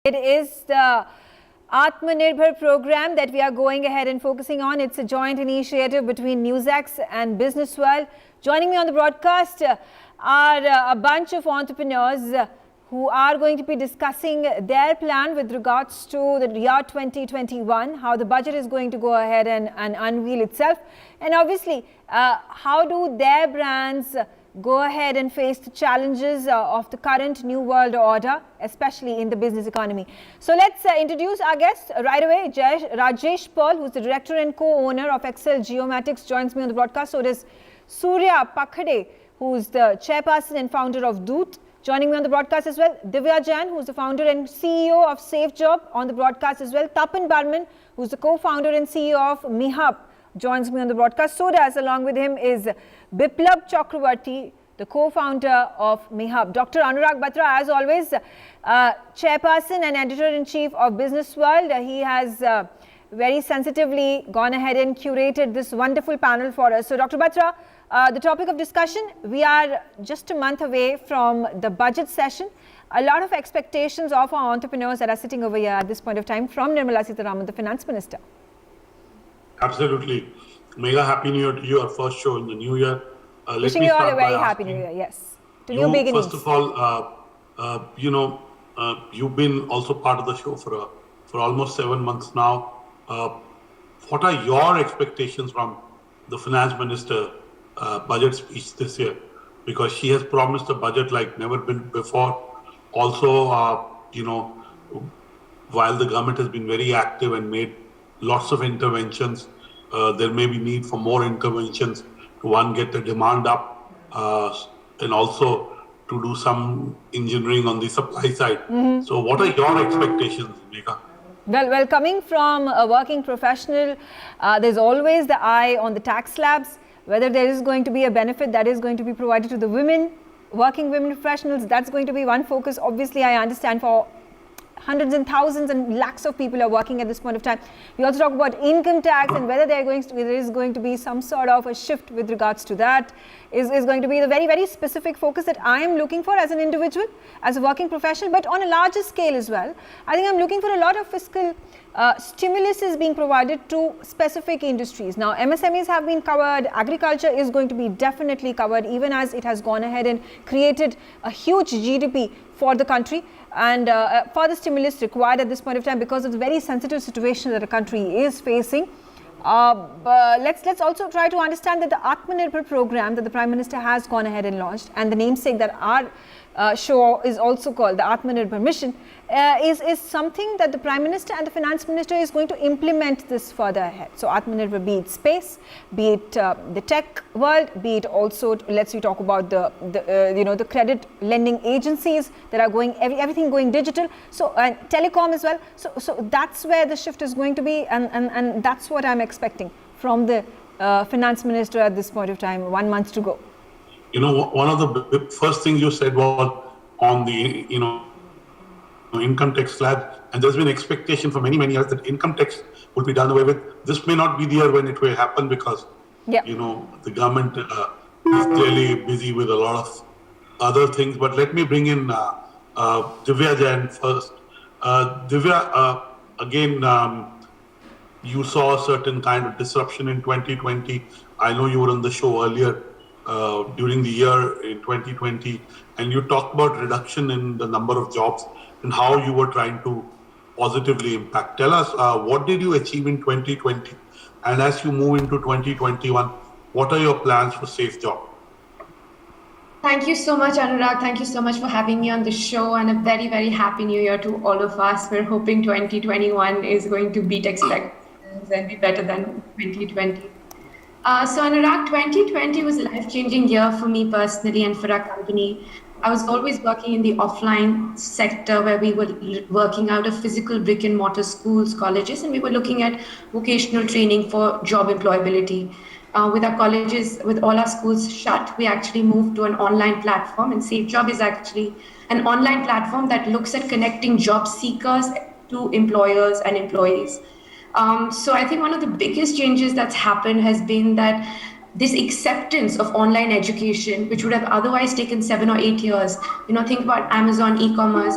It is the Atmanirbhar program that we are going ahead and focusing on. It's a joint initiative between NewsX and Business World. Joining me on the broadcast are a bunch of entrepreneurs who are going to be discussing their plan with regards to the year 2021, how the budget is going to go ahead and unveil itself, and obviously how do their brands go ahead and face the challenges of the current new world order, especially in the business economy. So let's introduce our guest right away. Rajesh Paul, who's the director and co-owner of Excel Geomatics, joins me on the broadcast. So it is Surya Pakhade, who's the chairperson and founder of Doot, joining me on the broadcast as well. Divya Jain, who's the founder and CEO of SafeJob, on the broadcast as well. Tapan Barman, who's the co-founder and CEO of MeHub, joins me on the broadcast. So does along with him is Biplab Chakravarti, the co-founder of MeHub. Dr. Anurag Batra, as always, chairperson and editor-in-chief of Business World. He has very sensitively gone ahead and curated this wonderful panel for us. So, Dr. Batra, the topic of discussion, we are just a month away from the budget session. A lot of expectations of our entrepreneurs that are sitting over here at this point of time from Nirmala Sitharaman, the finance minister. Absolutely. Mega happy new year to you, our first show in the new year. Wishing you all a very happy new year, yes. To new beginnings. First of all, you've been also part of the show for almost 7 months now. What are your expectations from the finance minister budget speech this year? Because she has promised a budget like never been before. Also, while the government has been very active and made lots of interventions, there may be need for more interventions to one, get the demand up, and also to do some engineering on the supply side. So what are your expectations, Megha? Well, coming from a working professional, there's always the eye on the tax slabs, whether there is going to be a benefit that is going to be provided to the women, working women professionals. That's going to be one focus. Obviously, I understand for hundreds and thousands and lakhs of people are working at this point of time. We also talk about income tax and whether there is going to be some sort of a shift with regards to that is going to be the very, very specific focus that I am looking for as an individual, as a working professional, but on a larger scale as well. I think I'm looking for a lot of fiscal stimulus is being provided to specific industries. Now, MSMEs have been covered, agriculture is going to be definitely covered, even as it has gone ahead and created a huge GDP for the country, and further stimulus required at this point of time because of the very sensitive situation that the country is facing. But let's also try to understand that the Atmanirbhar program that the Prime Minister has gone ahead and launched, and the namesake that our show is also called the Atmanirbhar Mission, is something that the Prime Minister and the Finance Minister is going to implement this further ahead. So Atmanirbhar, be it space, be it the tech world, be it also, let's talk about the credit lending agencies that are going, everything going digital, so and telecom as well. So that's where the shift is going to be, and that's what I'm expecting from the Finance Minister at this point of time, 1 month to go. One of the first things you said was on the, income tax slab, and there's been expectation for many years that income tax will be done away with. This may not be the year when it will happen because, the government is clearly busy with a lot of other things. But let me bring in Divya Jain first. Divya, again, you saw a certain kind of disruption in 2020. I know you were on the show earlier during the year in 2020, and you talked about reduction in the number of jobs and how you were trying to positively impact. Tell us, what did you achieve in 2020? And as you move into 2021, what are your plans for SafeJob? Thank you so much, Anurag. Thank you so much for having me on the show, and a very, very happy new year to all of us. We're hoping 2021 is going to beat expectations and be better than 2020. So Anurag, 2020 was a life-changing year for me personally and for our company. I was always working in the offline sector where we were working out of physical brick and mortar schools, colleges, and we were looking at vocational training for job employability. With our colleges, with all our schools shut, we actually moved to an online platform, and SafeJob is actually an online platform that looks at connecting job seekers to employers and employees. So I think one of the biggest changes that's happened has been that this acceptance of online education, which would have otherwise taken 7 or 8 years, think about Amazon e-commerce,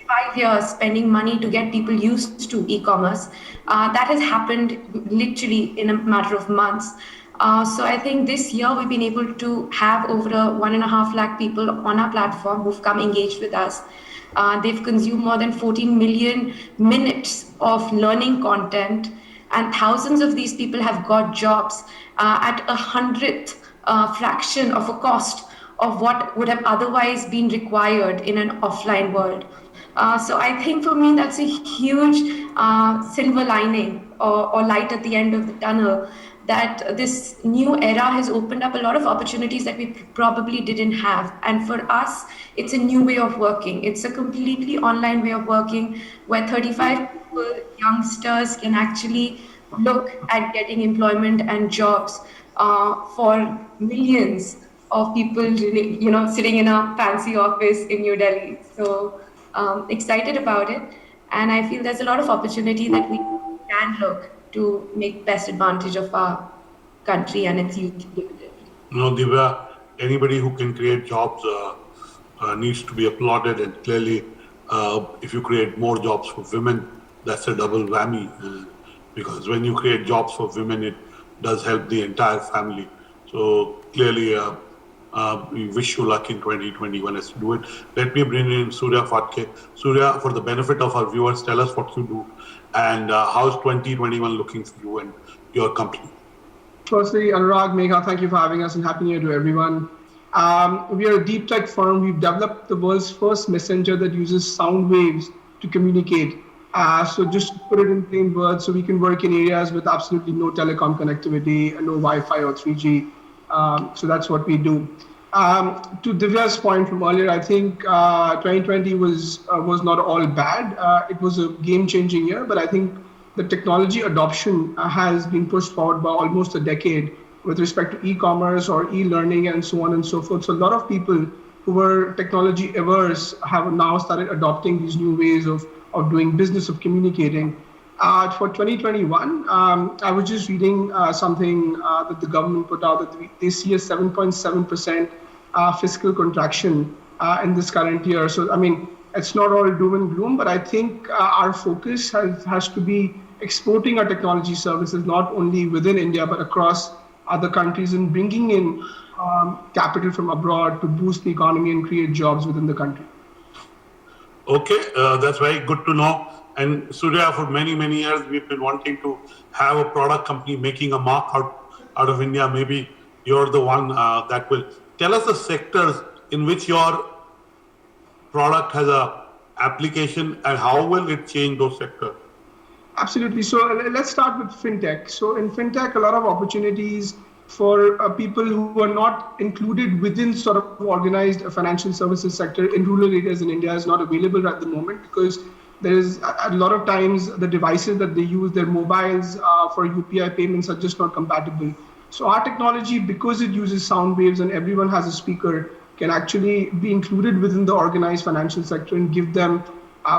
5 years spending money to get people used to e-commerce. That has happened literally in a matter of months. So I think this year we've been able to have over 1.5 lakh people on our platform who've come engaged with us. They've consumed more than 14 million minutes of learning content, and thousands of these people have got jobs at 100th fraction of a cost of what would have otherwise been required in an offline world. So I think for me that's a huge silver lining or light at the end of the tunnel, that this new era has opened up a lot of opportunities that we probably didn't have. And for us, it's a new way of working. It's a completely online way of working where 35 people, youngsters can actually look at getting employment and jobs for millions of people, sitting in a fancy office in New Delhi. So excited about it. And I feel there's a lot of opportunity that we can look to make best advantage of our country and its youth. Divya, anybody who can create jobs needs to be applauded, and clearly if you create more jobs for women, that's a double whammy, because when you create jobs for women, it does help the entire family. So clearly we wish you luck in 2021 as you do it. Let me bring in Surya Fatke. Surya, for the benefit of our viewers, tell us what you do and how's 2021 looking for you and your company? Firstly, Anurag, Megha, thank you for having us and Happy New Year to everyone. We are a deep tech firm. We've developed the world's first messenger that uses sound waves to communicate. So just to put it in plain words, so we can work in areas with absolutely no telecom connectivity, no Wi-Fi or 3G. So that's what we do. To Divya's point from earlier, I think 2020 was not all bad. It was a game-changing year, but I think the technology adoption has been pushed forward by almost a decade with respect to e-commerce or e-learning and so on and so forth. So a lot of people who were technology averse have now started adopting these new ways of doing business, of communicating. For 2021, I was just reading something that the government put out that they see a 7.7% fiscal contraction in this current year. So, I mean, it's not all doom and gloom, but I think our focus has to be exporting our technology services, not only within India, but across other countries, and bringing in capital from abroad to boost the economy and create jobs within the country. Okay, that's very good to know. And Surya, for many, many years, we've been wanting to have a product company making a mark out of India. Maybe you're the one that will. Tell us the sectors in which your product has a application and how will it change those sectors? Absolutely. So let's start with fintech. So in fintech, a lot of opportunities for people who are not included within sort of organized financial services sector in rural areas in India is not available at the moment, because there is a lot of times the devices that they use, their mobiles for UPI payments are just not compatible. So our technology, because it uses sound waves and everyone has a speaker, can actually be included within the organized financial sector and give them,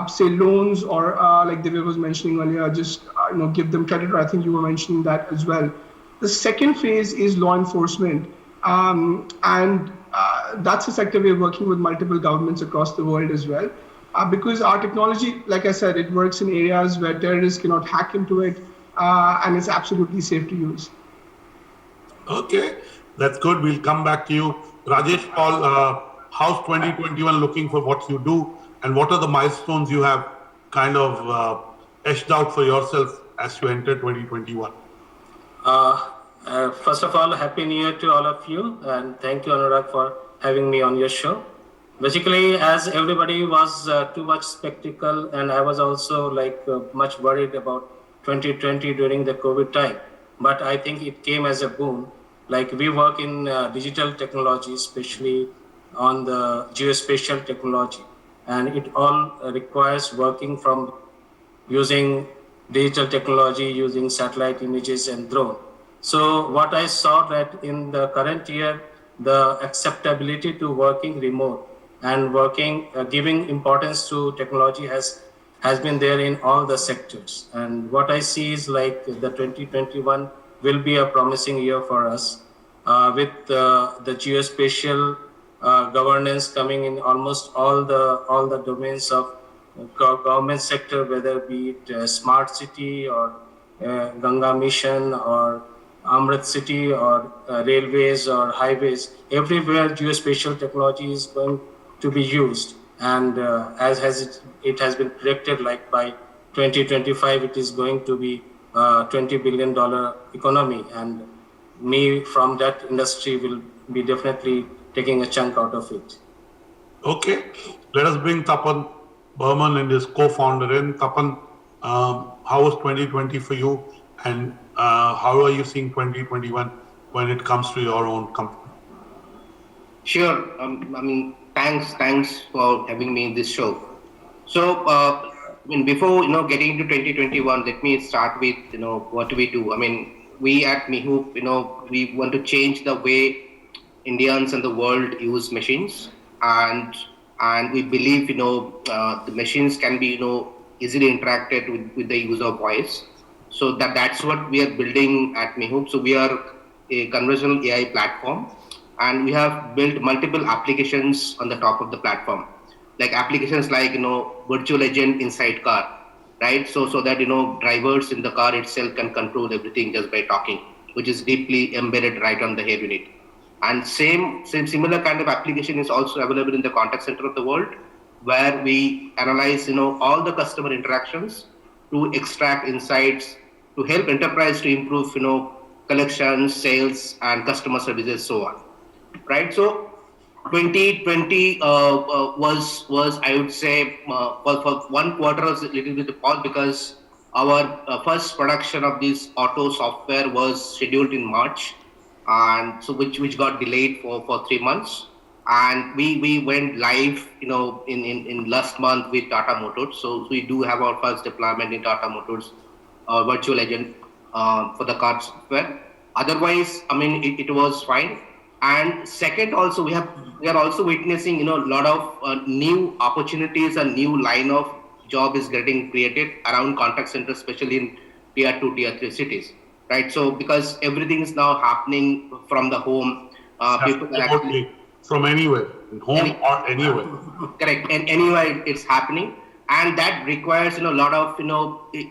say, loans, or like Divya was mentioning earlier, just give them credit. Or I think you were mentioning that as well. The second phase is law enforcement, and that's a sector we're working with multiple governments across the world as well. Because our technology, like I said, it works in areas where terrorists cannot hack into it, and it's absolutely safe to use. Okay, that's good. We'll come back to you. Rajesh Paul, how's 2021 looking for what you do, and what are the milestones you have kind of etched out for yourself as you enter 2021? First of all, Happy New Year to all of you, and thank you, Anurag, for having me on your show. Basically, as everybody was too much skeptical, and I was also much worried about 2020 during the COVID time. But I think it came as a boon. Like, we work in digital technology, especially on the geospatial technology, and it all requires working from using digital technology, using satellite images and drone. So what I saw that in the current year, the acceptability to working remote and working, giving importance to technology has been there in all the sectors. And what I see is like the 2021 will be a promising year for us with the geospatial governance coming in almost all the domains of government sector, whether be it smart city or Ganga mission or Amrit city or railways or highways, everywhere geospatial technology is going to be used. And it has been predicted, like by 2025, it is going to be $20 billion economy. And me from that industry will be definitely taking a chunk out of it. Okay, let us bring Tapan Burman and his co-founder in. Tapan, how was 2020 for you, and how are you seeing 2021 when it comes to your own company? Sure. Thanks for having me in this show. So, before getting into 2021, let me start with what we do. We at MeHoop, we want to change the way Indians and the world use machines, and we believe the machines can be easily interacted with the use of voice. So that's what we are building at MeHoop. So we are a conversational AI platform, and we have built multiple applications on the top of the platform, like applications like virtual agent inside car, right? So that drivers in the car itself can control everything just by talking, which is deeply embedded right on the head unit. And similar kind of application is also available in the contact center of the world, where we analyze all the customer interactions to extract insights to help enterprise to improve collections, sales, and customer services, so on. Right. So 2020 was I would say for 1 quarter was a little bit of pause, because our first production of this auto software was scheduled in March, and so which got delayed for 3 months, and we went live in last month with Tata Motors. So we do have our first deployment in Tata Motors virtual agent for the car software. Otherwise, it was fine. And second, also we are also witnessing a lot of new opportunities and new line of job is getting created around contact centers, especially in tier 2, tier 3 cities, right? So because everything is now happening from the home, people are actually from anywhere, home or anywhere. Correct, and anywhere it's happening, and that requires a lot of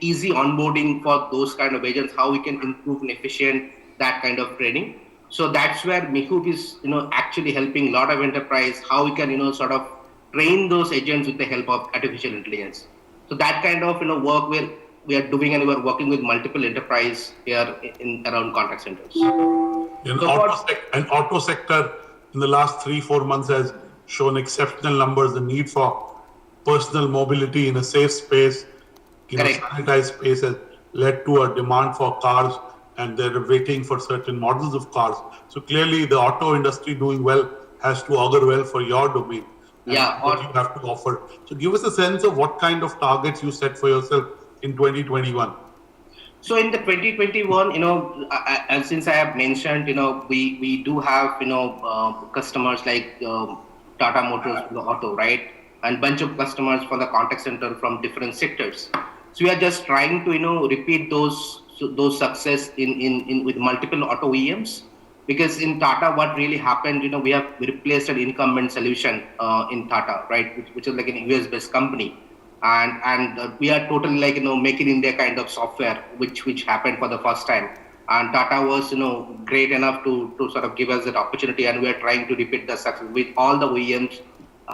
easy onboarding for those kind of agents. How we can improve and efficient that kind of training. So that's where MeHoop is actually helping a lot of enterprise, how we can sort of train those agents with the help of artificial intelligence. So that kind of work we are doing, and we are working with multiple enterprise here in around contact centers. Auto sector in the last 3-4 months has shown exceptional numbers. The need for personal mobility in a safe space, in a sanitized space, has led to a demand for cars, and they're waiting for certain models of cars. So clearly the auto industry doing well has to augur well for your domain. Yeah. What you have to offer. So give us a sense of what kind of targets you set for yourself in 2021. So in the 2021, and since I have mentioned, we do have, customers like Tata Motors for the auto, right? And bunch of customers for the contact center from different sectors. So we are just trying to, repeat those success in with multiple auto OEMs, because in Tata, what really happened, we have replaced an incumbent solution in Tata, right, which is like an US-based company, and we are totally like making India kind of software, which happened for the first time, and Tata was great enough to sort of give us that opportunity, and we are trying to repeat the success with all the OEMs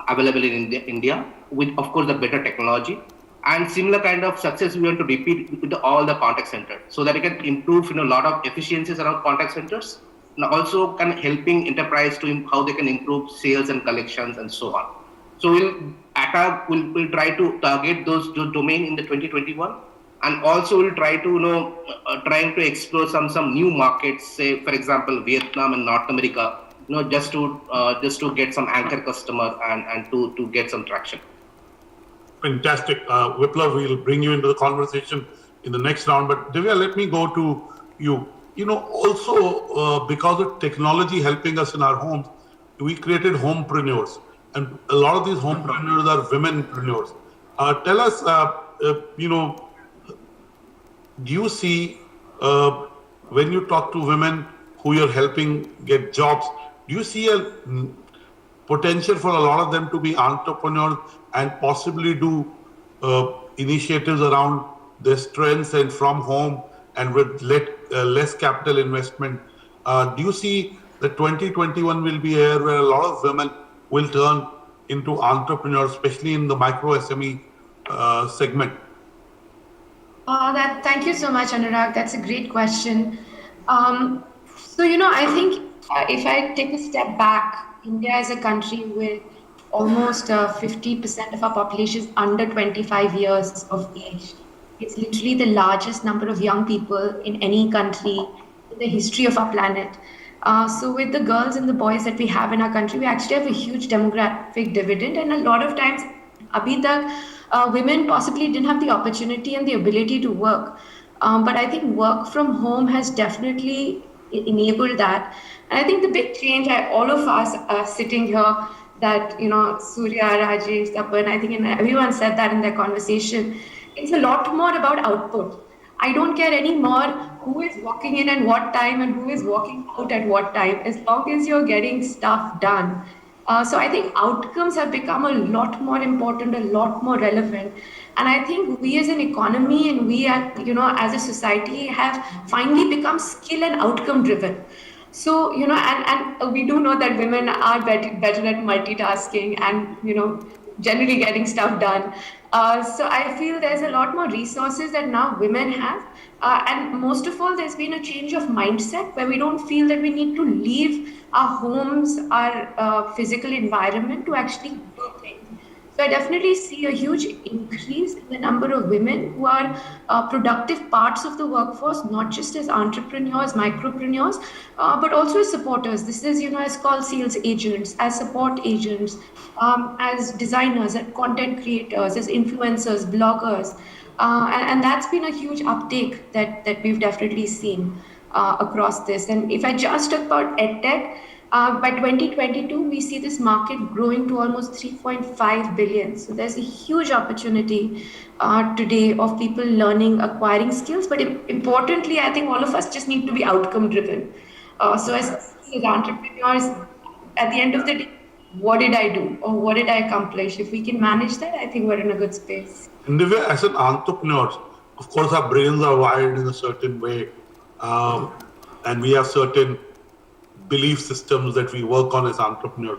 available in India, with of course the better technology. And similar kind of success we want to repeat with all the contact centers, so that it can improve a lot of efficiencies around contact centers, and also can helping enterprise to how they can improve sales and collections and so on. So we'll try to target those domain in the 2021, and also we'll try to trying to explore some new markets, say for example Vietnam and North America, just to get some anchor customer and to get some traction. Fantastic. Viplav, we'll bring you into the conversation in the next round. But Divya, let me go to you. Also because of technology helping us in our homes, we created homepreneurs. And a lot of these homepreneurs are womenpreneurs. Tell us, do you see, when you talk to women who you're helping get jobs, do you see a potential for a lot of them to be entrepreneurs and possibly do initiatives around their strengths and from home and with less capital investment. Do you see that 2021 will be a year where a lot of women will turn into entrepreneurs, especially in the micro SME segment? Thank you so much, Anurag. That's a great question. I think if I take a step back, India is a country with almost 50% of our population is under 25 years of age. It's literally the largest number of young people in any country in the history of our planet. So with the girls and the boys that we have in our country, we actually have a huge demographic dividend, and a lot of times, abhi tak, women possibly didn't have the opportunity and the ability to work. But I think work from home has definitely enabled that. And I think the big change, all of us are sitting here, that, Surya, Rajesh, Tapan, I think, and everyone said that in their conversation, it's a lot more about output. I don't care anymore who is walking in at what time and who is walking out at what time, as long as you're getting stuff done. So I think outcomes have become a lot more important, a lot more relevant. And I think we as an economy and we as a society have finally become skill and outcome driven. So, and we do know that women are better at multitasking and, generally getting stuff done. So I feel there's a lot more resources that now women have. And most of all, there's been a change of mindset where we don't feel that we need to leave our homes, our physical environment to actually do things. So I definitely see a huge increase in the number of women who are productive parts of the workforce, not just as entrepreneurs, micropreneurs, but also as supporters. This is, as called sales agents, as support agents, as designers, as content creators, as influencers, bloggers. And that's been a huge uptake that we've definitely seen across this. And if I just talk about EdTech, by 2022, we see this market growing to almost 3.5 billion. So there's a huge opportunity today of people learning, acquiring skills. But importantly, I think all of us just need to be outcome driven. So as entrepreneurs, at the end of the day, what did I do or what did I accomplish? If we can manage that, I think we're in a good space. And as an entrepreneur, of course, our brains are wired in a certain way, and we have certain belief systems that we work on as entrepreneurs.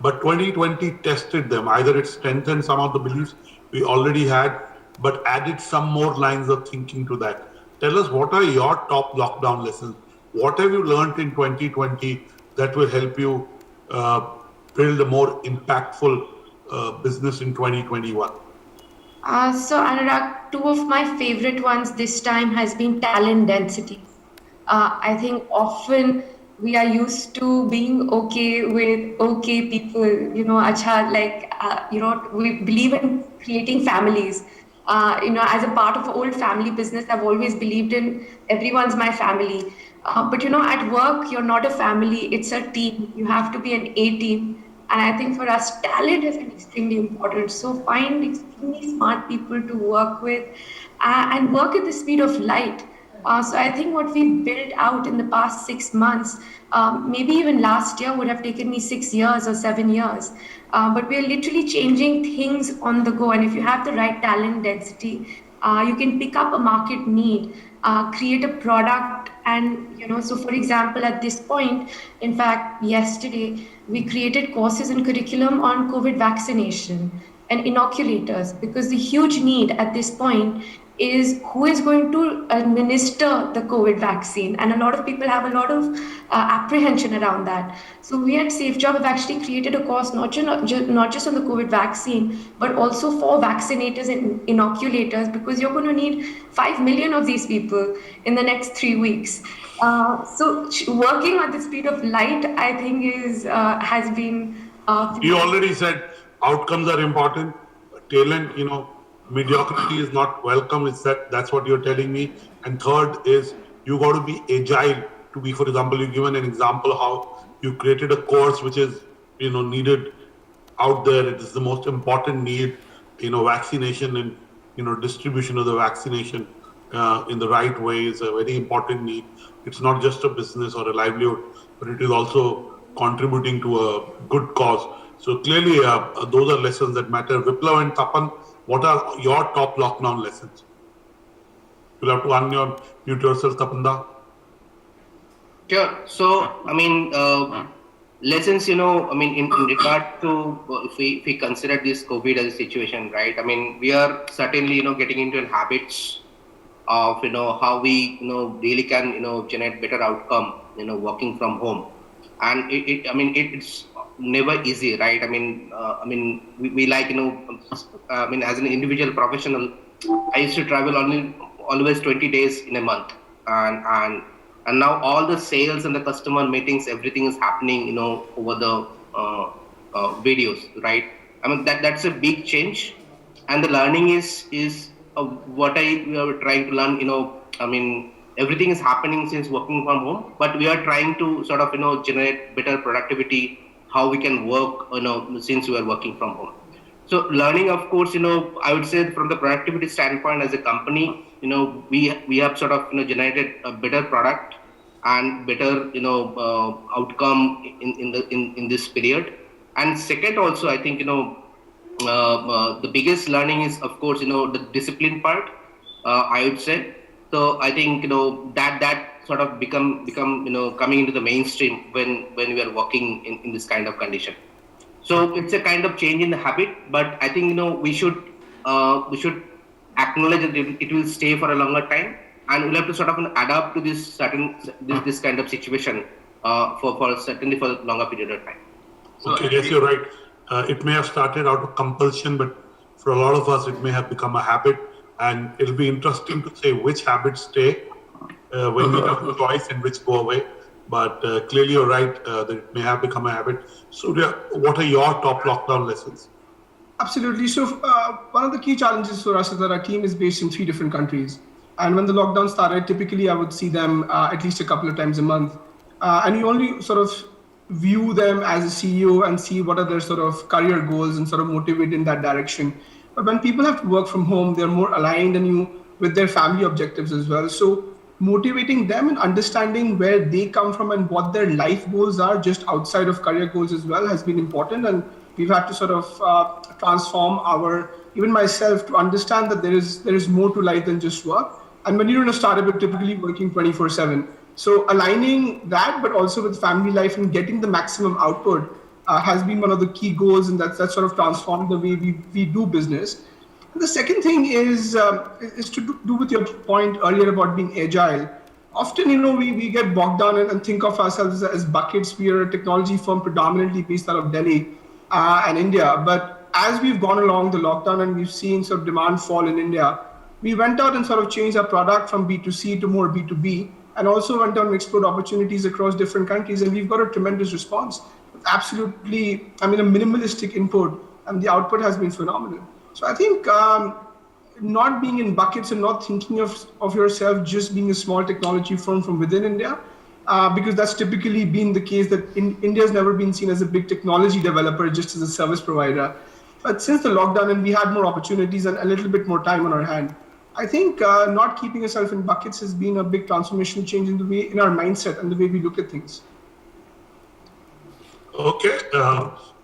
But 2020 tested them. Either it strengthened some of the beliefs we already had, but added some more lines of thinking to that. Tell us, what are your top lockdown lessons? What have you learned in 2020 that will help you build a more impactful business in 2021? So Anurag, two of my favorite ones this time has been talent density. I think often we are used to being okay with okay people, we believe in creating families. As a part of an old family business, I've always believed in everyone's my family. But at work, you're not a family, it's a team. You have to be an A team. And I think for us, talent has been extremely important. So find extremely smart people to work with and work at the speed of light. So I think what we built out in the past 6 months, maybe even last year would have taken me 6 years or 7 years. But we are literally changing things on the go. And if you have the right talent density, you can pick up a market need, create a product. And, so for example, at this point, in fact, yesterday, we created courses and curriculum on COVID vaccination and inoculators, because the huge need at this point is who is going to administer the COVID vaccine. And a lot of people have a lot of apprehension around that. So we at SafeJob have actually created a course not just on the COVID vaccine, but also for vaccinators and inoculators, because you're going to need 5 million of these people in the next 3 weeks. So working at the speed of light, I think has been... You already said outcomes are important. Talent, mediocrity is not welcome. That's what you're telling me. And third is you got to be agile to be, for example, you've given an example how you created a course which is, needed out there. It is the most important need, vaccination and, distribution of the vaccination in the right way is a very important need. It's not just a business or a livelihood, but it is also contributing to a good cause. So clearly, those are lessons that matter. Viplav and Tapan, what are your top lockdown lessons? You'll have to unmute yourself, Tapanda. Sure. So, I mean, lessons, in regard to if we consider this COVID as a situation, right? I mean, we are certainly, getting into habits of, how we, really can, generate better outcome, working from home. And it's never easy, right? We like, as an individual professional, I used to travel always 20 days in a month. And now all the sales and the customer meetings, everything is happening, over the videos, right? I mean, that's a big change. And the learning is what we are trying to learn, everything is happening since working from home, but we are trying to sort of, generate better productivity, how we can work, since we are working from home. So learning, of course, I would say from the productivity standpoint as a company, we have sort of, generated a better product and better, outcome in this period. And second, also, I think, the biggest learning is, of course, the discipline part, I would say. So I think, that sort of become, coming into the mainstream when we are working in this kind of condition. So it's a kind of change in the habit, but I think, we should acknowledge that it will stay for a longer time, and we'll have to sort of adapt to this this kind of situation certainly for a longer period of time. Okay, yes, you're right. It may have started out of compulsion, but for a lot of us, it may have become a habit, and it'll be interesting to say which habits stay when we have a choice and which go away. But clearly, you're right that it may have become a habit. Surya, what are your top lockdown lessons? Absolutely. So one of the key challenges for us is that our team is based in 3 different countries. And when the lockdown started, typically I would see them at least a couple of times a month. And you only sort of view them as a CEO and see what are their sort of career goals and sort of motivate in that direction. But when people have to work from home, they're more aligned with their family objectives as well. So motivating them and understanding where they come from and what their life goals are just outside of career goals as well has been important. And we've had to sort of transform even myself to understand that there is more to life than just work. And when you're in a startup, you're typically working 24/7. So aligning that, but also with family life and getting the maximum output has been one of the key goals, and that's sort of transformed the way we do business. And the second thing is to do with your point earlier about being agile. Often, we get bogged down and think of ourselves as buckets. We are a technology firm predominantly based out of Delhi and India. But as we've gone along the lockdown and we've seen sort of demand fall in India, we went out and sort of changed our product from B2C to more B2B, and also went out and explored opportunities across different countries. And we've got a tremendous response. Absolutely, a minimalistic input, and the output has been phenomenal. So I think not being in buckets and not thinking of yourself just being a small technology firm from within India, because that's typically been the case that India's never been seen as a big technology developer, just as a service provider. But since the lockdown and we had more opportunities and a little bit more time on our hand, I think not keeping yourself in buckets has been a big transformational change in our mindset and the way we look at things. Okay,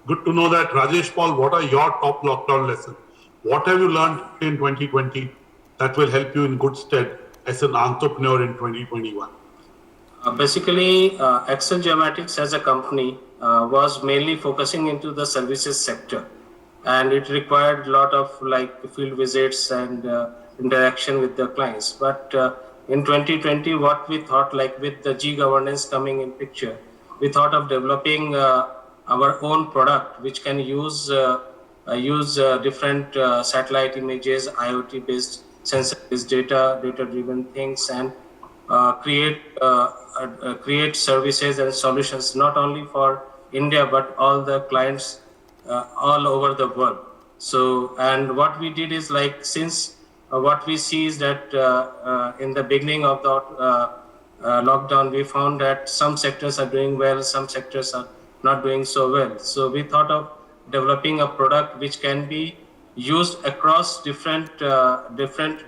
good to know that. Rajesh Paul, what are your top lockdown lessons? What have you learned in 2020 that will help you in good stead as an entrepreneur in 2021? Basically, Excel Geomatics as a company was mainly focusing into the services sector, and it required a lot of field visits and interaction with the clients. But in 2020, what we thought, with the G governance coming in picture, we thought of developing our own product, which can use different satellite images, IoT-based sensor-based data-driven things, and create services and solutions not only for India but all the clients all over the world. So, and what we did is since what we see is that in the beginning of the lockdown, we found that some sectors are doing well, some sectors are not doing so well. So we thought of developing a product which can be used across different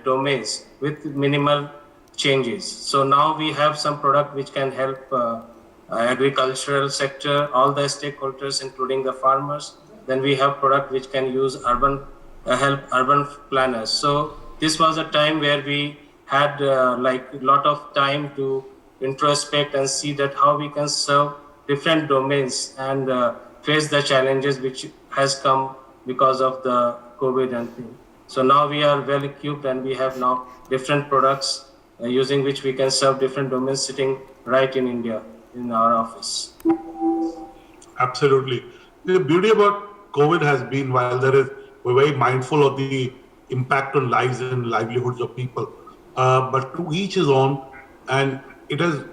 domains with minimal changes. So now we have some product which can help agricultural sector, all the stakeholders, including the farmers. Then we have product which can use urban help urban planners. So this was a time where we had like a lot of time to introspect and see that how we can serve different domains and face the challenges which has come because of the COVID and thing. So now we are well equipped and we have now different products using which we can serve different domains sitting right in India in our office. Absolutely. The beauty about COVID has been, while we're very mindful of the impact on lives and livelihoods of people, but to each his own, and it has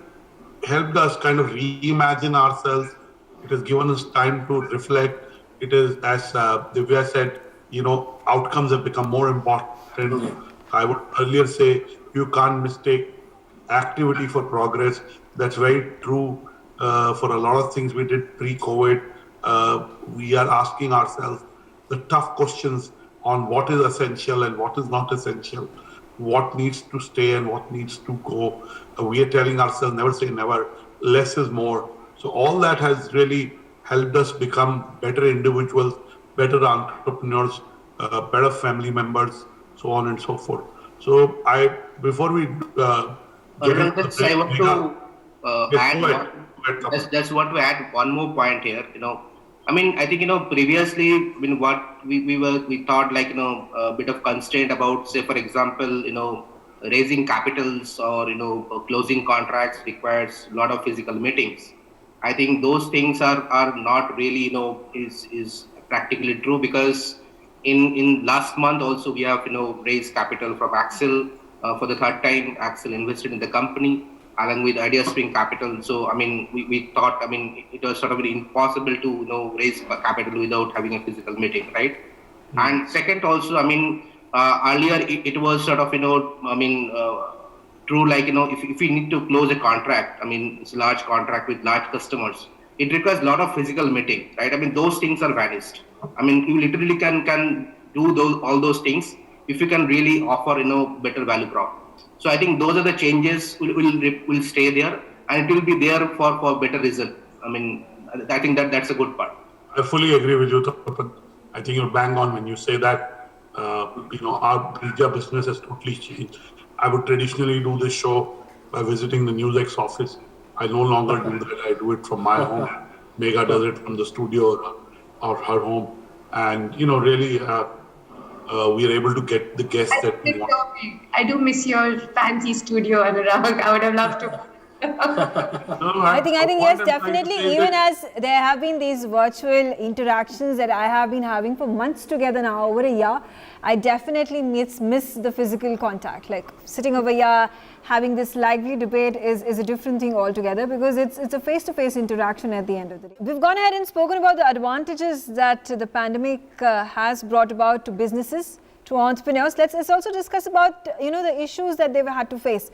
helped us kind of reimagine ourselves. It has given us time to reflect. It is, as Divya said, outcomes have become more important. I would earlier say you can't mistake activity for progress. That's very true for a lot of things we did pre-COVID. We are asking ourselves the tough questions on what is essential and what is not essential, what needs to stay and what needs to go. We are telling ourselves never say never, less is more. So all that has really helped us become better individuals, better entrepreneurs, better family members, so on and so forth. So before we get into Just I want to add go ahead. just want to add one more point here. I mean, I think previously, what we thought like a bit of constraint about, say for example, raising capitals or closing contracts requires a lot of physical meetings. I think those things are not really is practically true, because in last month also we have raised capital from Axel for the third time. Axel invested in the company along with IdeaSpring Capital. So I mean, we thought, I mean, it was sort of impossible to raise capital without having a physical meeting, right? And second also, I mean, earlier it was sort of true, like if we need to close a contract, I mean it's a large contract with large customers, it requires a lot of physical meeting, right? I mean those things are vanished. I mean you literally can do all those things if you can really offer better value prop. So I think those are the changes will stay there, and it will be there for better result. I mean, I think that's a good part. I fully agree with you, Tapan. I think you're bang on when you say that, our media business has totally changed. I would traditionally do this show by visiting the NewsX office. I no longer do that. I do it from my home. Megha does it from the studio or her home. And, really, we are able to get the guests that we want. I do miss your fancy studio, Anurag. I would have loved to. I think yes, definitely. Even as there have been these virtual interactions that I have been having for months together now, over a year, I definitely miss the physical contact. Like sitting over here, having this lively debate is a different thing altogether, because it's a face-to-face interaction at the end of the day. We've gone ahead and spoken about the advantages that the pandemic has brought about to businesses, to entrepreneurs. Let's also discuss about the issues that they've had to face.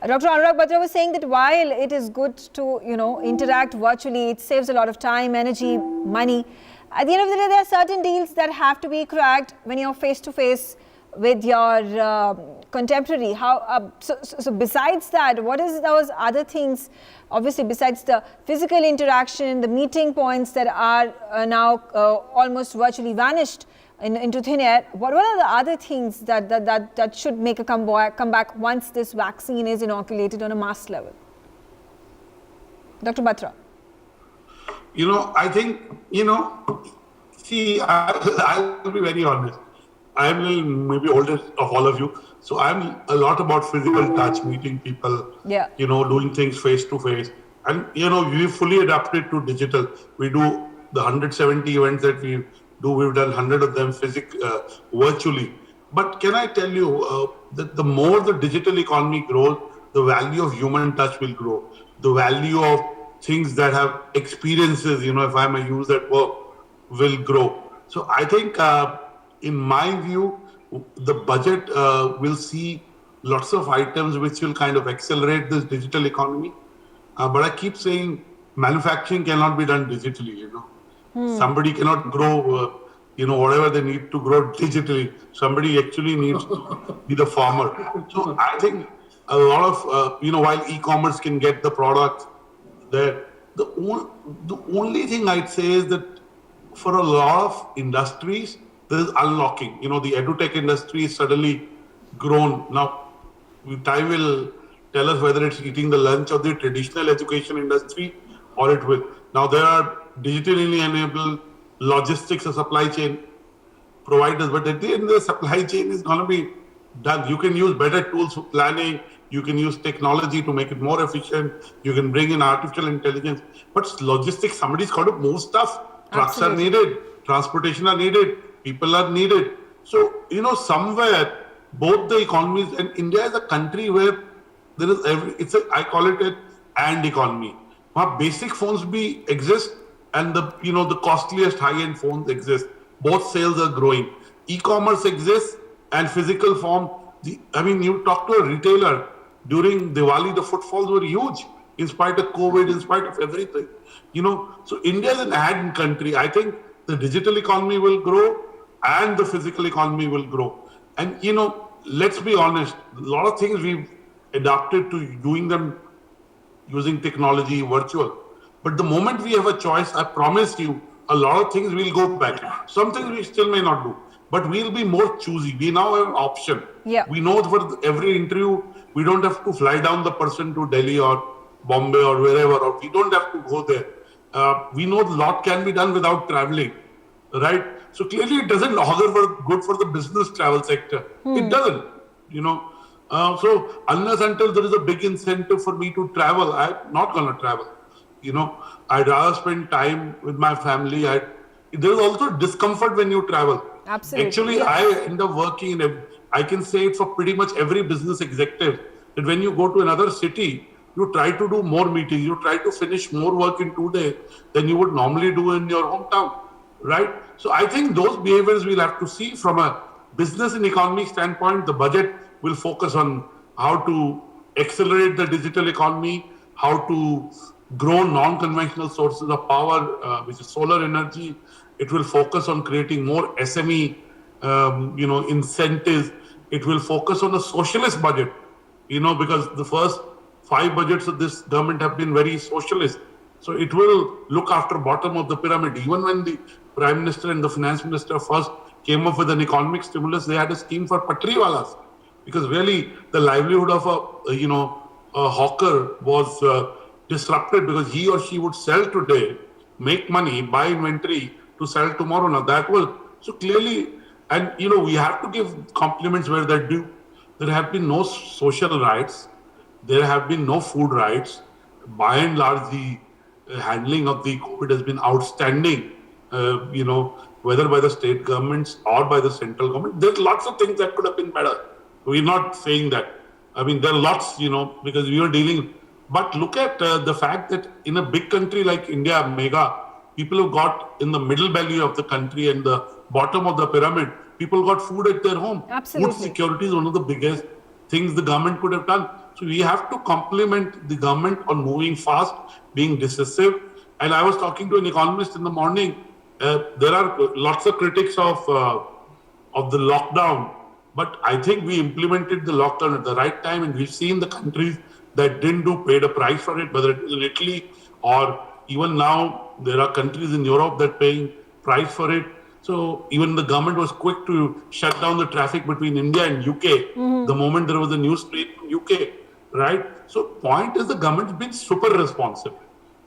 Dr. Anurag Batra was saying that while it is good to interact virtually, it saves a lot of time, energy, money. At the end of the day, there are certain deals that have to be cracked when you're face to face with your contemporary. So besides that, what is those other things? Obviously, besides the physical interaction, the meeting points that are now almost virtually vanished into thin air, what are the other things that should make a comeback once this vaccine is inoculated on a mass level? Dr. Batra. I think, see, I'll be very honest. I'm maybe oldest of all of you, so I'm a lot about physical touch, meeting people, doing things face to face. And, we fully adapted to digital. We do the 170 events that we do, we've done 100 of them virtually. But can I tell you that the more the digital economy grows, the value of human touch will grow. The value of things that have experiences, if I may use that word, will grow. So I think, in my view, the budget will see lots of items which will kind of accelerate this digital economy. But I keep saying manufacturing cannot be done digitally, Somebody cannot grow, whatever they need to grow digitally. Somebody actually needs to be the farmer. So I think a lot of, while e-commerce can get the product there, the only thing I'd say is that for a lot of industries, there is unlocking. The edutech industry is suddenly grown. Now, time will tell us whether it's eating the lunch of the traditional education industry or it will. Now, there are digitally enabled logistics and supply chain providers, but at the end, the supply chain is going to be done. You can use better tools for planning. You can use technology to make it more efficient. You can bring in artificial intelligence. But logistics, somebody's got to move stuff. Trucks are needed. Transportation are needed. People are needed. So, somewhere, both the economies, and India is a country where there is I call it an and economy. Basic phones exist, and the costliest high-end phones exist. Both sales are growing. E-commerce exists, and physical form. You talk to a retailer during Diwali, the footfalls were huge, in spite of COVID, in spite of everything. So India is an ad country. I think the digital economy will grow, and the physical economy will grow. And let's be honest, a lot of things we've adapted to doing them using technology, virtual. But the moment we have a choice, I promise you, a lot of things will go back. Some things we still may not do, but we'll be more choosy. We now have an option. Yeah. We know for every interview, we don't have to fly down the person to Delhi or Bombay or wherever, or we don't have to go there. We know a lot can be done without traveling, right? So clearly it doesn't augur good for the business travel sector. It doesn't, so unless until there is a big incentive for me to travel, I'm not going to travel. I'd rather spend time with my family. There's also discomfort when you travel. Absolutely. Actually, yes. I end up working I can say it for pretty much every business executive, that when you go to another city, you try to do more meetings, you try to finish more work in 2 days than you would normally do in your hometown, right? So I think those behaviors we'll have to see from a business and economy standpoint. The budget will focus on how to accelerate the digital economy, how to grow non-conventional sources of power, which is solar energy. It will focus on creating more SME, incentives. It will focus on a socialist budget, because the first 5 budgets of this government have been very socialist. So it will look after bottom of the pyramid. Even when the Prime Minister and the Finance Minister first came up with an economic stimulus, they had a scheme for patriwalas, because really the livelihood of a hawker was disrupted, because he or she would sell today, make money, buy inventory to sell tomorrow. Now that was so clearly, and we have to give compliments where they're due. There have been no social rights. There have been no food rights. By and large, the handling of the COVID has been outstanding, whether by the state governments or by the central government. There's lots of things that could have been better. We're not saying that. There are lots, because we are dealing. But look at the fact that in a big country like India, mega, people have got in the middle belly of the country and the bottom of the pyramid, people got food at their home. Absolutely. Food security is one of the biggest things the government could have done. So we have to compliment the government on moving fast, being decisive. And I was talking to an economist in the morning. There are lots of critics of the lockdown, but I think we implemented the lockdown at the right time, and we've seen the countries that didn't paid a price for it, whether it was in Italy or even now there are countries in Europe that paying price for it. So even the government was quick to shut down the traffic between India and UK the moment there was a new strain from UK, right? So point is the government's been super responsive.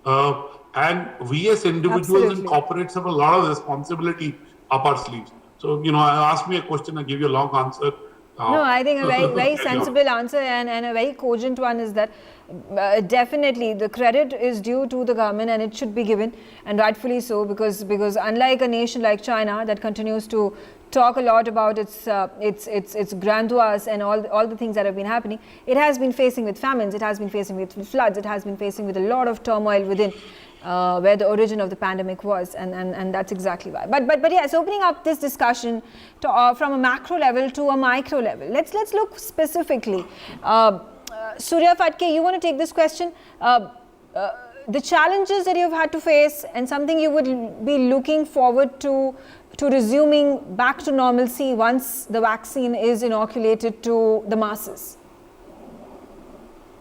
And we as individuals and corporates have a lot of responsibility up our sleeves. So, ask me a question, I give you a long answer. No, I think a very sensible answer and a very cogent one is that definitely the credit is due to the government and it should be given, and rightfully so, because unlike a nation like China that continues to talk a lot about its grandeurs and all the things that have been happening, it has been facing with famines, it has been facing with floods, it has been facing with a lot of turmoil within where the origin of the pandemic was, and that's exactly why. But yes, opening up this discussion to, from a macro level to a micro level, let's look specifically. Surya Phadke, you want to take this question? The challenges that you've had to face and something you would be looking forward to resuming back to normalcy once the vaccine is inoculated to the masses?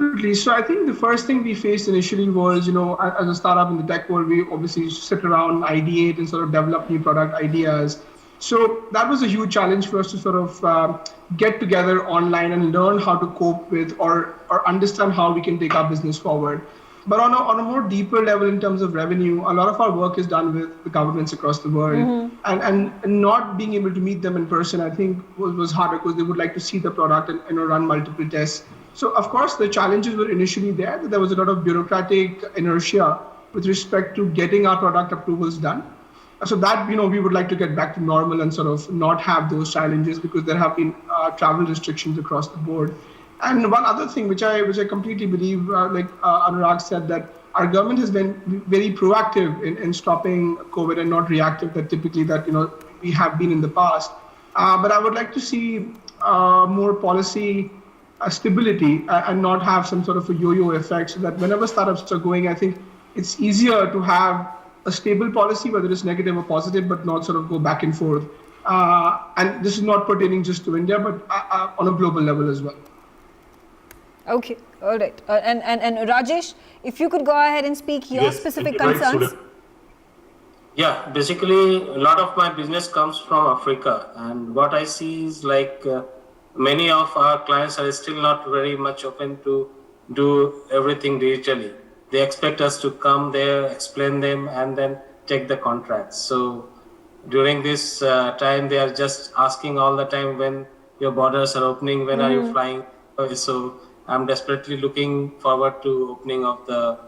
Absolutely. So I think the first thing we faced initially was, as a startup in the tech world, we obviously sit around, ideate and sort of develop new product ideas. So that was a huge challenge for us to sort of get together online and learn how to cope with or understand how we can take our business forward. But on a more deeper level in terms of revenue, a lot of our work is done with the governments across the world. And not being able to meet them in person, I think was harder because they would like to see the product and run multiple tests. So of course, the challenges were initially there. That there was a lot of bureaucratic inertia with respect to getting our product approvals done. So that, we would like to get back to normal and sort of not have those challenges because there have been travel restrictions across the board. And one other thing, which I completely believe, like Anurag said, that our government has been very proactive in stopping COVID and not reactive that typically that we have been in the past. But I would like to see more policy stability and not have some sort of a yo-yo effect, so that whenever startups are going, I think it's easier to have a stable policy, whether it's negative or positive, but not sort of go back and forth. And this is not pertaining just to India, but on a global level as well. Okay, all right. And Rajesh, if you could go ahead and speak your specific concerns. Right, Yeah, basically, a lot of my business comes from Africa, and what I see is like many of our clients are still not very much open to do everything digitally. They expect us to come there, explain them, and then take the contracts. So during this time, they are just asking all the time when your borders are opening, when are you flying? So I'm desperately looking forward to opening of the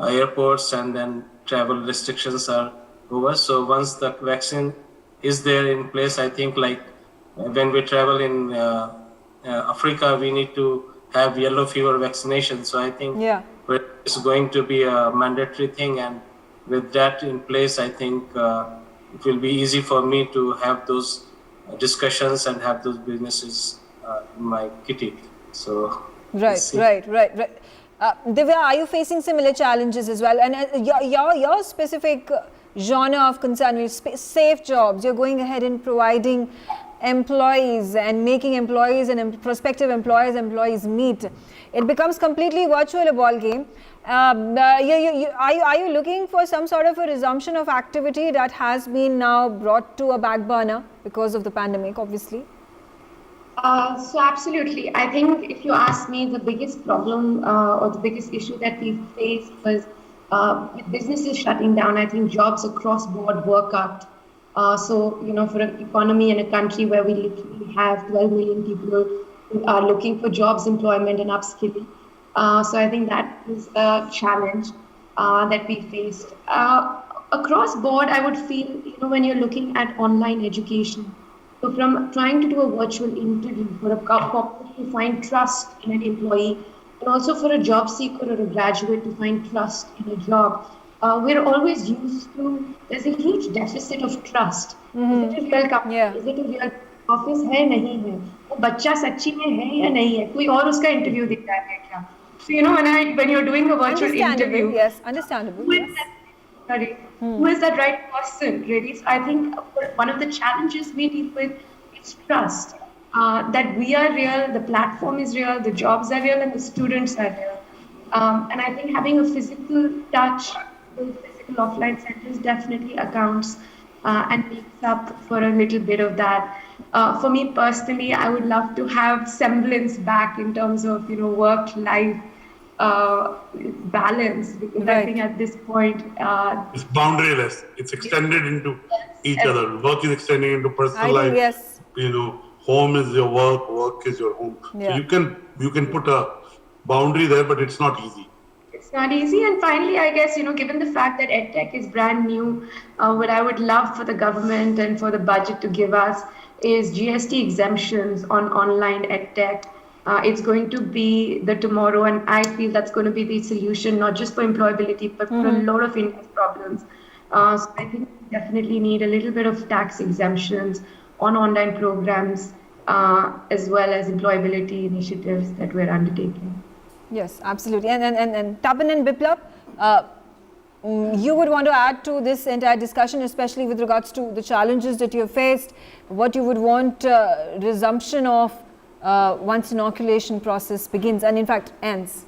airports, and then travel restrictions are over. So once the vaccine is there in place, I think like when we travel in Africa, we need to have yellow fever vaccination. So I think it's going to be a mandatory thing, and with that in place, I think it will be easy for me to have those discussions and have those businesses in my kitty. So Right. Divya, are you facing similar challenges as well? And your specific genre of concern, safe jobs, you're going ahead and providing employees and making employees and prospective employees meet. It becomes completely virtual a ball game. Are you looking for some sort of a resumption of activity that has been now brought to a back burner because of the pandemic, obviously? So absolutely. I think if you ask me, the biggest problem or the biggest issue that we faced was with businesses shutting down. I think jobs across board were cut. So, for an economy in a country where we literally have 12 million people who are looking for jobs, employment and upskilling. So I think that is a challenge that we faced. Across board, I would feel, when you're looking at online education, so from trying to do a virtual interview for a corporate to find trust in an employee, and also for a job seeker or a graduate to find trust in a job, we're always used to, there's a huge deficit of trust. Is it a real company? Is it a real office? है नहीं है? वो बच्चा सच्ची में है या नहीं है? कोई और उसका interview दे रहा है क्या? So when you're doing a virtual interview, understandable. Who is that right person, really? So I think one of the challenges we deal with is trust. That we are real, the platform is real, the jobs are real, and the students are real. And I think having a physical touch with physical offline centers definitely accounts and makes up for a little bit of that. For me personally, I would love to have semblance back in terms of work-life balance, because I think at this point it's boundaryless. It's extended into each other. Work is extending into personal life. Yes. Home is your work, work is your home. So you can put a boundary there, but it's not easy. It's not easy. And finally, I guess, given the fact that EdTech is brand new, what I would love for the government and for the budget to give us is GST exemptions on online EdTech. It's going to be the tomorrow, and I feel that's going to be the solution, not just for employability, but for a lot of India's problems. So I think we definitely need a little bit of tax exemptions on online programs, as well as employability initiatives that we're undertaking. Yes, absolutely. And Tapan and Biplab, you would want to add to this entire discussion, especially with regards to the challenges that you have faced, what you would want resumption of once inoculation process begins and in fact ends.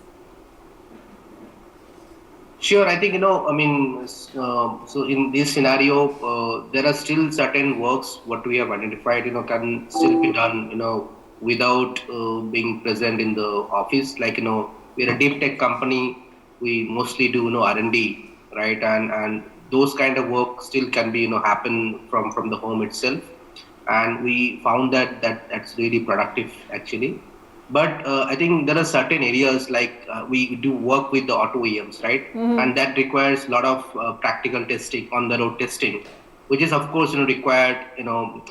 Sure, I think, so in this scenario, there are still certain works what we have identified, can still be done, without being present in the office. Like, we're a deep tech company. We mostly do, R&D, right? And those kind of work still can be, happen from the home itself. And we found that's really productive actually. But I think there are certain areas like we do work with the auto OEMs, right? And that requires a lot of practical testing, on the road testing, which is of course required.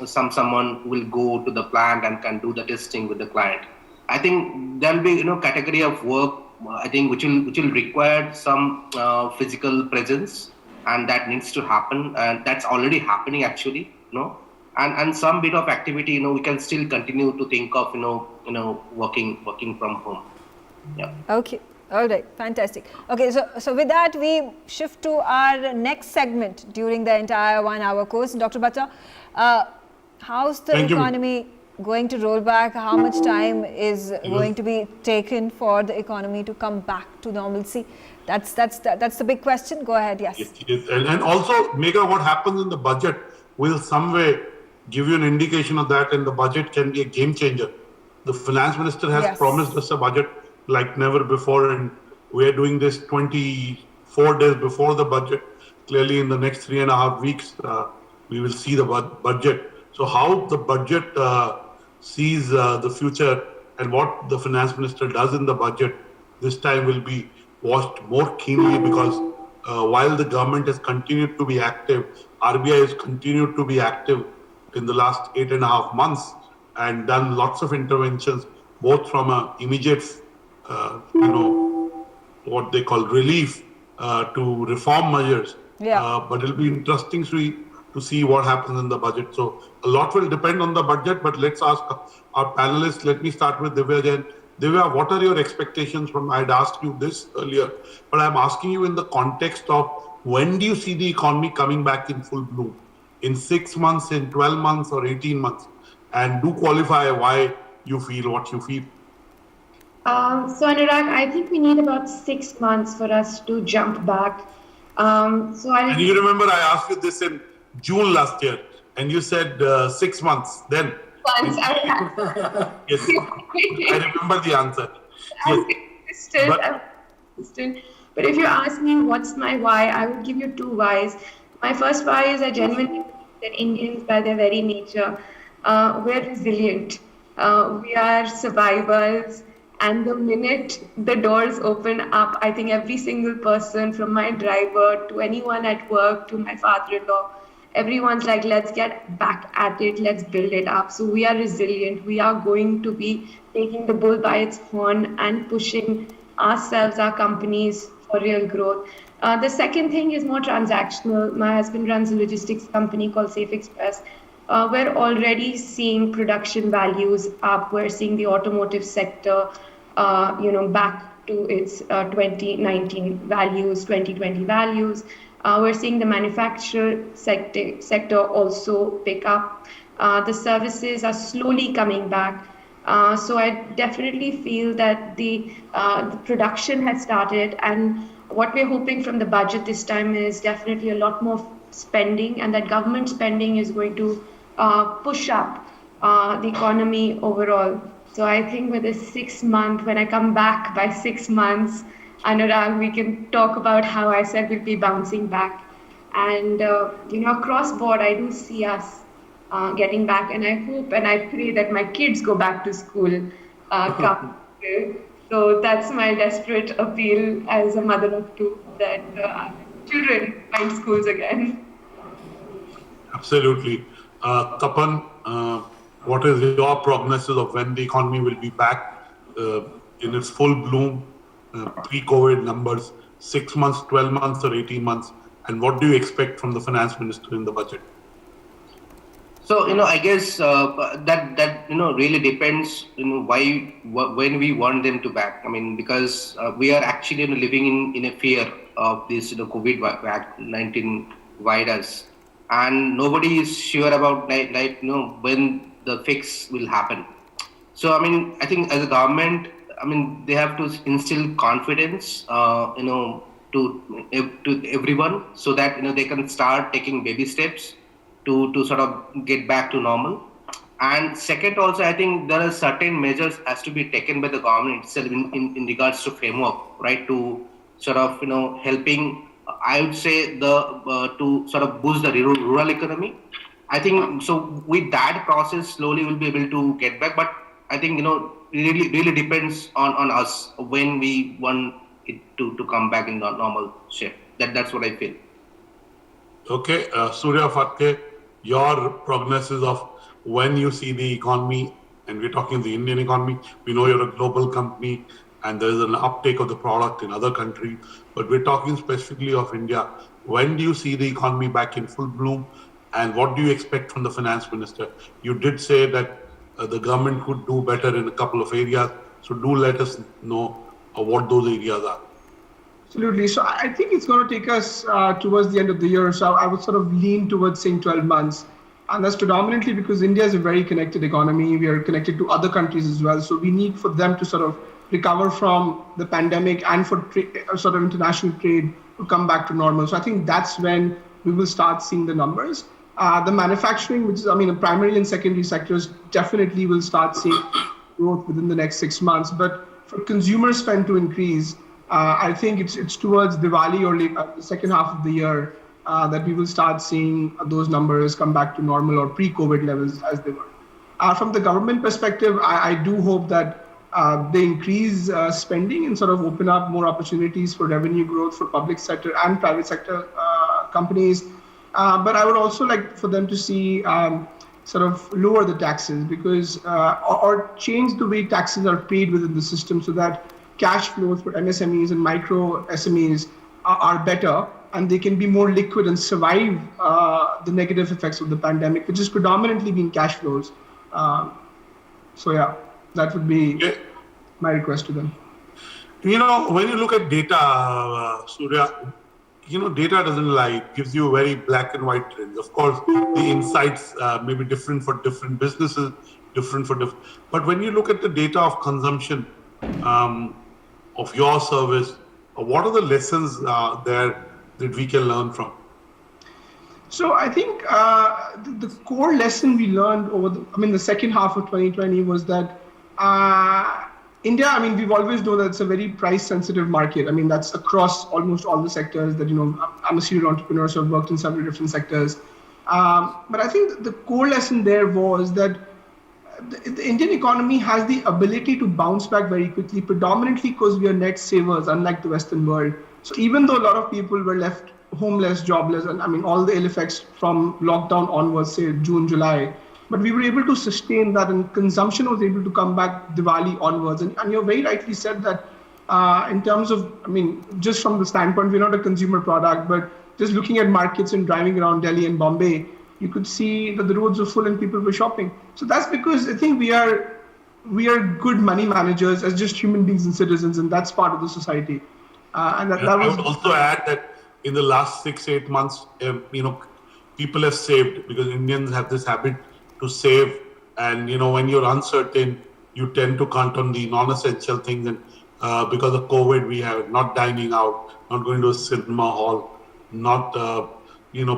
Someone will go to the plant and can do the testing with the client. I think there'll be category of work I think which will require some physical presence, and that needs to happen, and that's already happening actually. And some bit of activity, we can still continue to think of, working from home. Yeah. Okay. All right. Fantastic. Okay. So with that, we shift to our next segment during the entire 1 hour course. Dr. Bhatta, how's the economy going to roll back? How much time is going to be taken for the economy to come back to normalcy? That's the big question. Go ahead. Yes. Yes. And also, Megha, what happens in the budget will some way give you an indication of that, and the budget can be a game changer. The finance minister has promised us a budget like never before, and we are doing this 24 days before the budget. Clearly, in the next 3.5 weeks, we will see the budget. So how the budget sees the future and what the finance minister does in the budget this time will be watched more keenly, because while the government has continued to be active, RBI has continued to be active in the last 8.5 months and done lots of interventions, both from a immediate, what they call relief to reform measures. But it'll be interesting to see what happens in the budget. So a lot will depend on the budget, but let's ask our panelists. Let me start with Divya Jain. Divya, what are your expectations from, I'd asked you this earlier, but I'm asking you in the context of when do you see the economy coming back in full bloom? In 6 months, in 12 months, or 18 months? And do qualify why you feel what you feel. So Anurag, I think we need about 6 months for us to jump back. And you remember I asked you this in June last year, and you said 6 months then. Yes, I remember the answer. Yes. But if you ask me what's my why, I would give you 2 whys. My first why is I genuinely believe that Indians, by their very nature, we're resilient. We are survivors. And the minute the doors open up, I think every single person, from my driver to anyone at work to my father-in-law, everyone's like, let's get back at it, let's build it up. So we are resilient. We are going to be taking the bull by its horn and pushing ourselves, our companies, for real growth. The second thing is more transactional. My husband runs a logistics company called Safe Express. We're already seeing production values up. We're seeing the automotive sector, back to its 2019 values, 2020 values. We're seeing the manufacturer sector also pick up. The services are slowly coming back. So I definitely feel that the production has started, and what we're hoping from the budget this time is definitely a lot more spending, and that government spending is going to push up the economy overall. So I think with this 6 month, when I come back by 6 months, Anurag, we can talk about how I said we'll be bouncing back. And, across board, I do see us getting back, and I hope and I pray that my kids go back to school. So that's my desperate appeal as a mother of 2, that children find schools again. Absolutely. Tapan, what is your prognosis of when the economy will be back in its full bloom, pre-COVID numbers, 6 months, 12 months, or 18 months? And what do you expect from the finance minister in the budget? So, I guess that really depends, when we want them to back. I mean, because we are actually living in a fear of this, COVID-19 virus, and nobody is sure about when the fix will happen. So, I think as a government, they have to instill confidence, to everyone, so that they can start taking baby steps to sort of get back to normal. And second, also, I think there are certain measures has to be taken by the government itself in regards to framework, right? To sort of helping, I would say, to sort of boost the rural economy. I think so. With that process, slowly we'll be able to get back. But I think really depends on us when we want it to come back in the normal shape. That's what I feel. Okay, Surya Fatke, your prognosis of when you see the economy, and we're talking the Indian economy, we know you're a global company and there's an uptake of the product in other countries, but we're talking specifically of India. When do you see the economy back in full bloom, and what do you expect from the finance minister? You did say that the government could do better in a couple of areas, so do let us know what those areas are. Absolutely. So I think it's going to take us towards the end of the year. So I would sort of lean towards saying 12 months. And that's predominantly because India is a very connected economy. We are connected to other countries as well. So we need for them to sort of recover from the pandemic and for sort of international trade to come back to normal. So I think that's when we will start seeing the numbers. The manufacturing, which is, the primary and secondary sectors definitely will start seeing growth within the next 6 months. But for consumer spend to increase, I think it's towards Diwali or the second half of the year that we will start seeing those numbers come back to normal or pre-COVID levels as they were. From the government perspective, I do hope that they increase spending and sort of open up more opportunities for revenue growth for public sector and private sector companies. But I would also like for them to see sort of lower the taxes because or change the way taxes are paid within the system so that cash flows for MSMEs and micro SMEs are better and they can be more liquid and survive the negative effects of the pandemic, which has predominantly been cash flows. So yeah, that would be my request to them. When you look at data, Surya, data doesn't lie. It gives you very black and white trends. Of course, the insights may be different for different businesses, but when you look at the data of consumption of your service, what are the lessons there that we can learn from? So I think the core lesson we learned over the second half of 2020 was that India, we've always known that it's a very price sensitive market. That's across almost all the sectors that, I'm a serial entrepreneur, so I've worked in several different sectors. But I think the core lesson there was that the Indian economy has the ability to bounce back very quickly, predominantly because we are net savers, unlike the Western world. So even though a lot of people were left homeless, jobless, and all the ill effects from lockdown onwards, say June, July, but we were able to sustain that and consumption was able to come back Diwali onwards. And you very rightly said that in terms of, just from the standpoint, we're not a consumer product, but just looking at markets and driving around Delhi and Bombay, you could see that the roads were full and people were shopping. So that's because I think we are good money managers as just human beings and citizens, and that's part of the society. And that was. I would also add that in the last 6-8 months, people have saved because Indians have this habit to save. And when you're uncertain, you tend to count on the non-essential things. And because of COVID, we have not dining out, not going to a cinema hall, not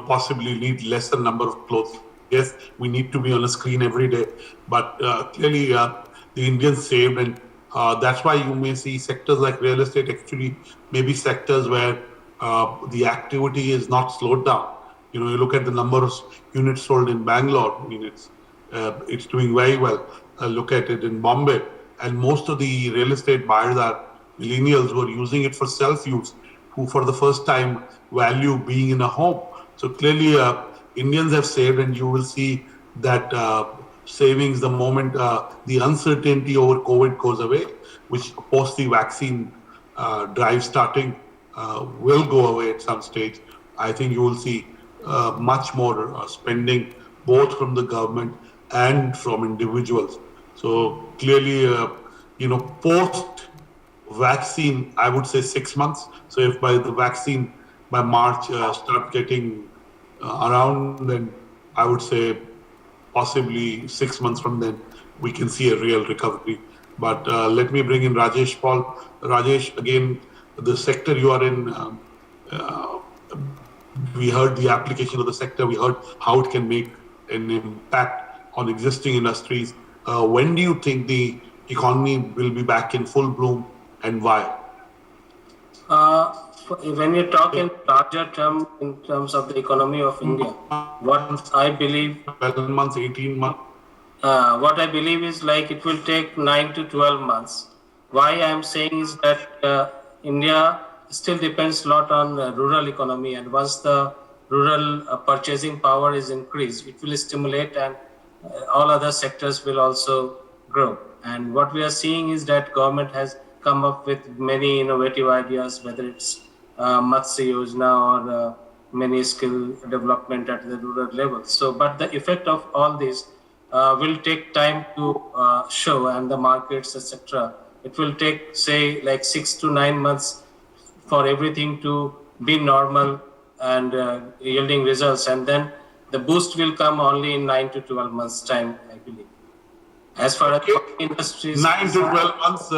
possibly need lesser number of clothes. Yes, we need to be on a screen every day, but clearly the Indians saved, and that's why you may see sectors like real estate actually maybe sectors where the activity is not slowed down. You look at the number of units sold in Bangalore, it's doing very well. Look at it in Bombay, and most of the real estate buyers are millennials who are using it for self-use, who for the first time value being in a home. So clearly Indians have saved, and you will see that savings the moment the uncertainty over COVID goes away, which post the vaccine drive starting will go away at some stage. I think you will see much more spending both from the government and from individuals. So clearly, post vaccine, I would say 6 months. So if by the vaccine by March start getting around, then I would say possibly 6 months from then we can see a real recovery. But let me bring in Rajesh Paul. Rajesh, again, the sector you are in. We heard the application of the sector. We heard how it can make an impact on existing industries. When do you think the economy will be back in full bloom, and why? When you talk in larger term, in terms of the economy of India, what I believe, 12 months, 18 months. what I believe is like it will take 9 to 12 months. Why I am saying is that India still depends a lot on rural economy, and once the rural purchasing power is increased, it will stimulate, and all other sectors will also grow. And what we are seeing is that government has come up with many innovative ideas, whether it's Matsya Yojana or many skill development at the rural level. So, but the effect of all this will take time to show, and the markets, etc. It will take, say, like 6 to 9 months for everything to be normal and yielding results, and then the boost will come only in 9 to 12 months time, I believe. As far as industries, 9 to 12 months.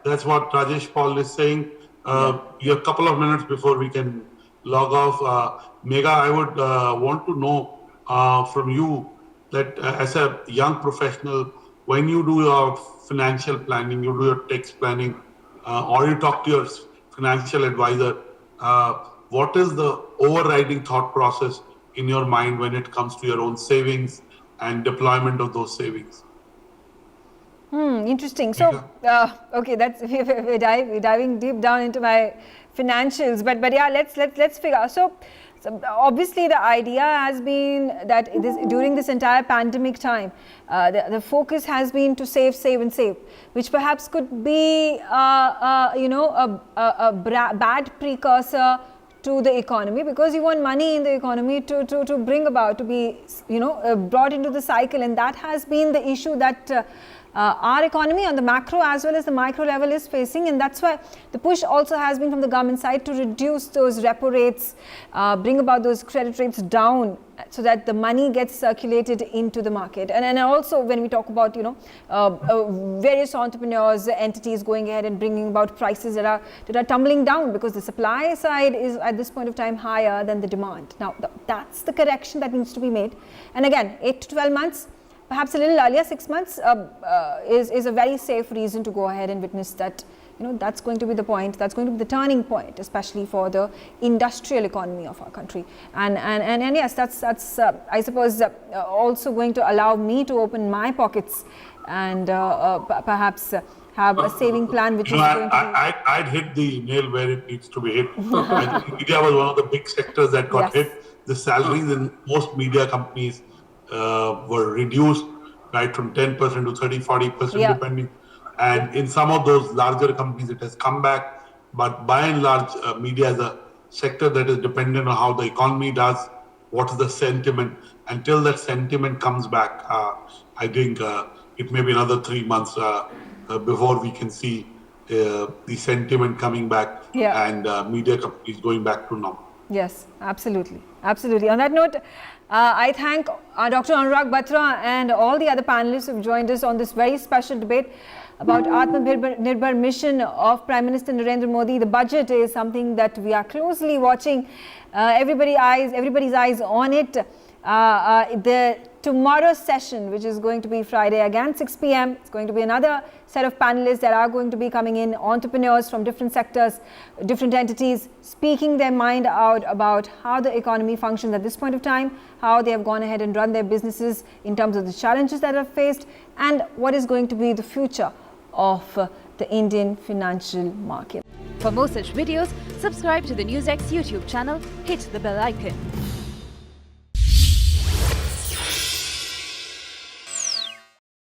That's what Rajesh Paul is saying. You have a couple of minutes before we can log off. Megha, I would want to know from you that as a young professional, when you do your financial planning, you do your tax planning, or you talk to your financial advisor, what is the overriding thought process in your mind when it comes to your own savings and deployment of those savings? Interesting. So, okay, that's we're diving deep down into my financials, but yeah, let's figure out. So obviously, the idea has been that during this entire pandemic time, the focus has been to save, and save, which perhaps could be a bad precursor to the economy, because you want money in the economy to bring about, to be brought into the cycle, and that has been the issue that our economy on the macro as well as the micro level is facing, and that's why the push also has been from the government side to reduce those repo rates, bring about those credit rates down, so that the money gets circulated into the market. And also when we talk about various entrepreneurs, entities going ahead and bringing about prices that are tumbling down, because the supply side is at this point of time higher than the demand. Now that's the correction that needs to be made, and again 8 to 12 months, perhaps a little earlier, 6 months is a very safe reason to go ahead and witness that. That's going to be the point, that's going to be the turning point, especially for the industrial economy of our country. And yes, that's I suppose also going to allow me to open my pockets and perhaps have a saving plan which is going to be... I'd hit the nail where it needs to be hit. I think media was one of the big sectors that got hit. The salaries in most media companies were reduced, right, from 10% to 30-40% depending, and in some of those larger companies it has come back, but by and large media is a sector that is dependent on how the economy does, what is the sentiment. Until that sentiment comes back, I think it may be another 3 months before we can see the sentiment coming back and media companies going back to normal. Yes, absolutely. Absolutely. On that note, I thank Dr. Anurag Batra and all the other panelists who have joined us on this very special debate about Atmanirbhar mission of Prime Minister Narendra Modi. The budget is something that we are closely watching. Everybody's eyes on it. The tomorrow's session, which is going to be Friday again 6 p.m. It's going to be another set of panelists that are going to be coming in, entrepreneurs from different sectors, different entities, speaking their mind out about how the economy functions at this point of time, how they have gone ahead and run their businesses in terms of the challenges that are faced, and what is going to be the future of the Indian financial market. For more such videos, subscribe to the NewsX YouTube channel, hit the bell icon.